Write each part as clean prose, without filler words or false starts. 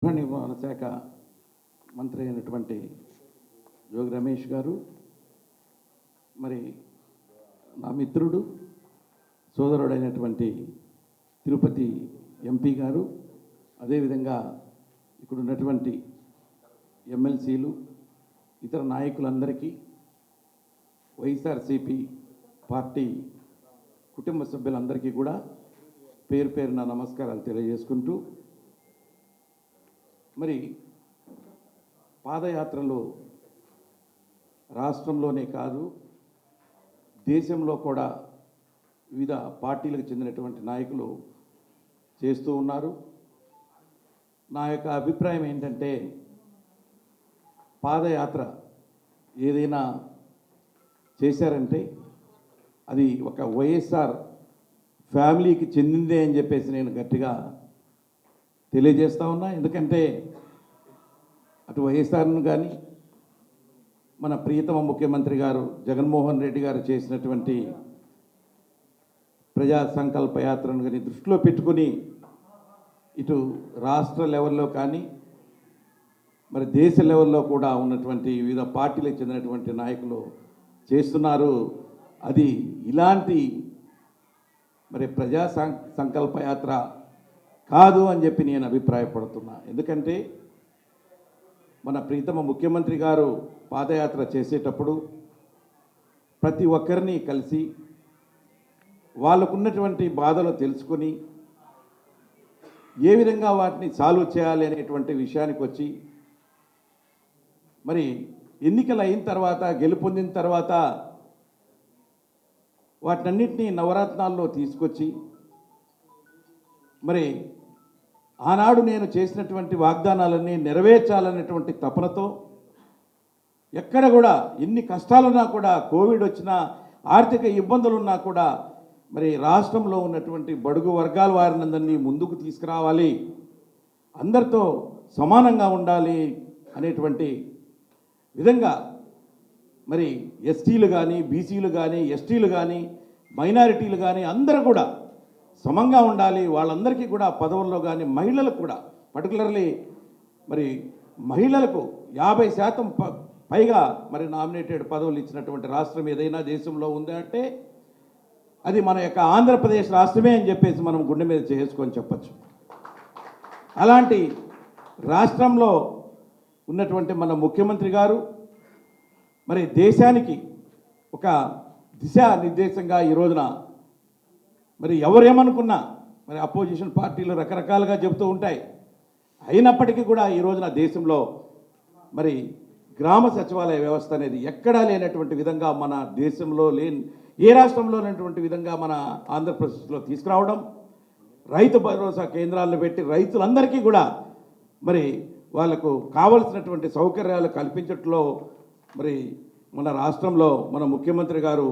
నిర్వహణ శాఖ మంత్రి అయినటువంటి జోగి రమేష్ గారు, మరి నా మిత్రుడు సోదరుడైనటువంటి తిరుపతి ఎంపీ గారు, అదేవిధంగా ఇక్కడ ఉన్నటువంటి ఎమ్మెల్సీలు, ఇతర నాయకులందరికీ, వైఎస్ఆర్సీపీ పార్టీ కుటుంబ సభ్యులందరికీ కూడా పేరు పేరున నమస్కారాలు తెలియజేసుకుంటూ, మరి పాదయాత్రలు రాష్ట్రంలోనే కాదు దేశంలో కూడా వివిధ పార్టీలకు చెందినటువంటి నాయకులు చేస్తూ ఉన్నారు. నా యొక్క అభిప్రాయం ఏంటంటే, పాదయాత్ర ఏదైనా చేశారంటే అది ఒక వైఎస్ఆర్ ఫ్యామిలీకి చెందిందే అని చెప్పేసి నేను గట్టిగా తెలియజేస్తూ ఉన్నా. ఎందుకంటే అటు వైఎస్ఆర్ను కానీ మన ప్రియతమ ముఖ్యమంత్రి గారు జగన్మోహన్ రెడ్డి గారు చేసినటువంటి ప్రజా సంకల్ప యాత్రను కానీ దృష్టిలో పెట్టుకుని ఇటు రాష్ట్ర లెవెల్లో కానీ మరి దేశ లెవెల్లో కూడా ఉన్నటువంటి వివిధ పార్టీలకు చెందినటువంటి నాయకులు చేస్తున్నారు. అది ఇలాంటి మరి ప్రజా సంకల్ప యాత్ర కాదు అని చెప్పి నేను అభిప్రాయపడుతున్నా. ఎందుకంటే మన ప్రీతమ ముఖ్యమంత్రి గారు పాదయాత్ర చేసేటప్పుడు ప్రతి ఒక్కరిని కలిసి వాళ్ళకున్నటువంటి బాధలు తెలుసుకొని ఏ విధంగా వాటిని సాల్వ్ చేయాలి అనేటువంటి విషయానికి వచ్చి, మరి ఎన్నికలు అయిన తర్వాత గెలుపొందిన తర్వాత వాటినన్నింటినీ నవరత్నాల్లో తీసుకొచ్చి, మరి ఆనాడు నేను చేసినటువంటి వాగ్దానాలన్నీ నెరవేర్చాలనేటువంటి తపనతో ఎక్కడ కూడా ఎన్ని కష్టాలున్నా కూడా, కోవిడ్ వచ్చినా, ఆర్థిక ఇబ్బందులున్నా కూడా మరి రాష్ట్రంలో ఉన్నటువంటి బడుగు వర్గాల వారినందరినీ ముందుకు తీసుకురావాలి, అందరితో సమానంగా ఉండాలి అనేటువంటి విధంగా మరి ఎస్టీలు కానీ, బీసీలు కానీ, ఎస్టీలు కానీ, మైనారిటీలు కానీ అందరూ కూడా సమంగా ఉండాలి. వాళ్ళందరికీ కూడా పదవుల్లో కానీ మహిళలకు కూడా పర్టికులర్లీ మరి మహిళలకు 50% పైగా మరి నామినేటెడ్ పదవులు ఇచ్చినటువంటి రాష్ట్రం ఏదైనా దేశంలో ఉంది అంటే అది మన యొక్క ఆంధ్రప్రదేశ్ రాష్ట్రమే అని చెప్పేసి మనం గుండె మీద చేసుకొని చెప్పచ్చు. అలాంటి రాష్ట్రంలో ఉన్నటువంటి మన ముఖ్యమంత్రి గారు మరి దేశానికి ఒక దిశానిర్దేశంగా ఈ రోజున మరి ఎవరేమనుకున్నా మరి అపోజిషన్ పార్టీలు రకరకాలుగా చెబుతూ ఉంటాయి. అయినప్పటికీ కూడా ఈ రోజున దేశంలో మరి గ్రామ సచివాలయ వ్యవస్థ అనేది ఎక్కడా లేనటువంటి విధంగా, మన దేశంలో ఏ రాష్ట్రంలో లేనటువంటి విధంగా మన ఆంధ్రప్రదేశ్లో తీసుకురావడం, రైతు భరోసా కేంద్రాలను పెట్టి రైతులందరికీ కూడా మరి వాళ్ళకు కావలసినటువంటి సౌకర్యాలు కల్పించట్లో మరి మన రాష్ట్రంలో మన ముఖ్యమంత్రి గారు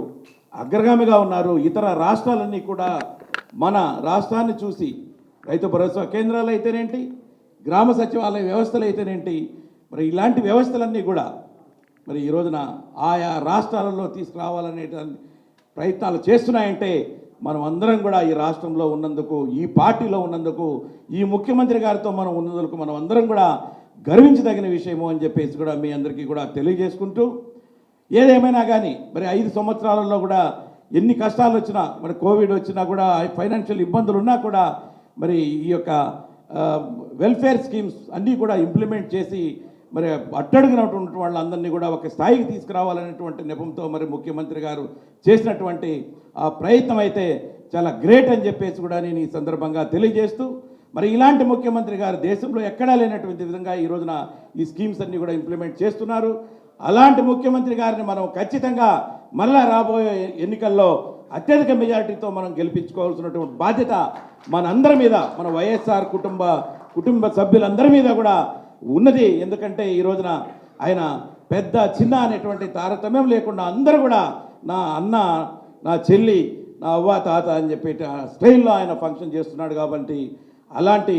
అగ్రగామిగా ఉన్నారు. ఇతర రాష్ట్రాలన్నీ కూడా మన రాష్ట్రాన్ని చూసి రైతు భరోసా కేంద్రాలు అయితేనేంటి, గ్రామ సచివాలయ వ్యవస్థలు అయితేనేంటి, మరి ఇలాంటి వ్యవస్థలన్నీ కూడా మరి ఈ రోజున ఆయా రాష్ట్రాలలో తీసుకురావాలనే ప్రయత్నాలు చేస్తున్నాయంటే మనం అందరం కూడా ఈ రాష్ట్రంలో ఉన్నందుకు, ఈ పార్టీలో ఉన్నందుకు, ఈ ముఖ్యమంత్రి గారితో మనం ఉన్నందుకు మనం అందరం కూడా గర్వించదగిన విషయము అని చెప్పేసి కూడా మీ అందరికీ కూడా తెలియజేసుకుంటూ, ఏదేమైనా కానీ మరి 5 సంవత్సరాలలో కూడా ఎన్ని కష్టాలు వచ్చినా, మరి కోవిడ్ వచ్చినా కూడా, ఫైనాన్షియల్ ఇబ్బందులు ఉన్నా కూడా మరి ఈ యొక్క వెల్ఫేర్ స్కీమ్స్ అన్నీ కూడా ఇంప్లిమెంట్ చేసి మరి అట్టడుగునటువంటి వాళ్ళందరినీ కూడా ఒక స్థాయికి తీసుకురావాలనేటువంటి నెపంతో మరి ముఖ్యమంత్రి గారు చేసినటువంటి ఆ ప్రయత్నం అయితే చాలా గ్రేట్ అని చెప్పేసి కూడా నేను ఈ సందర్భంగా తెలియజేస్తూ, మరి ఇలాంటి ముఖ్యమంత్రి గారు దేశంలో ఎక్కడా లేనటువంటి విధంగా ఈ రోజున ఈ స్కీమ్స్ అన్నీ కూడా ఇంప్లిమెంట్ చేస్తున్నారు. అలాంటి ముఖ్యమంత్రి గారిని మనం ఖచ్చితంగా మళ్ళా రాబోయే ఎన్నికల్లో అత్యధిక మెజారిటీతో మనం గెలిపించుకోవాల్సినటువంటి బాధ్యత మనందరి మీద, మన వైఎస్ఆర్ కుటుంబ సభ్యులందరి మీద కూడా ఉన్నది. ఎందుకంటే ఈ రోజున ఆయన పెద్ద చిన్న అనేటువంటి తారతమ్యం లేకుండా అందరూ కూడా నా అన్న, నా చెల్లి, నా అవ్వ, తాత అని చెప్పి స్టైల్లో ఆయన ఫంక్షన్ చేస్తున్నాడు. కాబట్టి అలాంటి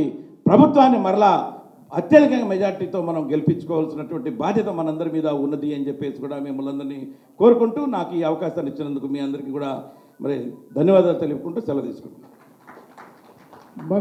ప్రభుత్వాన్ని మరలా అత్యధిక మెజార్టీతో మనం గెలిపించుకోవాల్సినటువంటి బాధ్యత మనందరి మీద ఉన్నది అని చెప్పేసి కూడా మిమ్మల్ని అందరినీ కోరుకుంటూ, నాకు ఈ అవకాశాన్ని ఇచ్చినందుకు మీ అందరికీ కూడా మరి ధన్యవాదాలు తెలుపుకుంటూ సెలవు తీసుకుంటున్నాను.